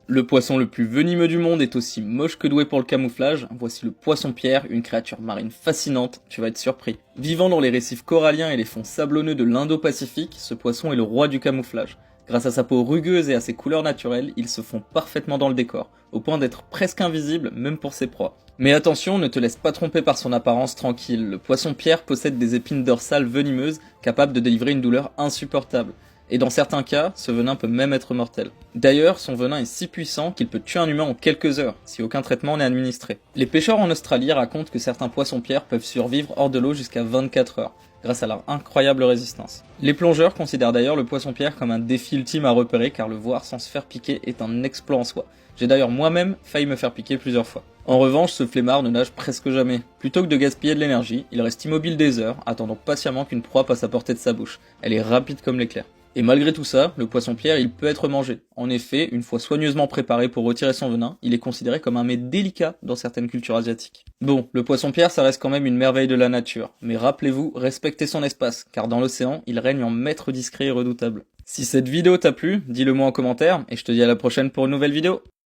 Le poisson le plus venimeux du monde est aussi moche que doué pour le camouflage. Voici le poisson-pierre, une créature marine fascinante, tu vas être surpris. Vivant dans les récifs coralliens et les fonds sablonneux de l'Indo-Pacifique, ce poisson est le roi du camouflage. Grâce à sa peau rugueuse et à ses couleurs naturelles, il se fond parfaitement dans le décor, au point d'être presque invisible même pour ses proies. Mais attention, ne te laisse pas tromper par son apparence tranquille, le poisson-pierre possède des épines dorsales venimeuses capables de délivrer une douleur insupportable. Et dans certains cas, ce venin peut même être mortel. D'ailleurs, son venin est si puissant qu'il peut tuer un humain en quelques heures, si aucun traitement n'est administré. Les pêcheurs en Australie racontent que certains poissons-pierres peuvent survivre hors de l'eau jusqu'à 24 heures, grâce à leur incroyable résistance. Les plongeurs considèrent d'ailleurs le poisson-pierre comme un défi ultime à repérer car le voir sans se faire piquer est un exploit en soi. J'ai d'ailleurs moi-même failli me faire piquer plusieurs fois. En revanche, ce flemmard ne nage presque jamais. Plutôt que de gaspiller de l'énergie, il reste immobile des heures, attendant patiemment qu'une proie passe à portée de sa bouche. Elle est rapide comme l'éclair. Et malgré tout ça, le poisson-pierre, il peut être mangé. En effet, une fois soigneusement préparé pour retirer son venin, il est considéré comme un mets délicat dans certaines cultures asiatiques. Bon, le poisson-pierre, ça reste quand même une merveille de la nature. Mais rappelez-vous, respectez son espace, car dans l'océan, il règne en maître discret et redoutable. Si cette vidéo t'a plu, dis-le moi en commentaire, et je te dis à la prochaine pour une nouvelle vidéo.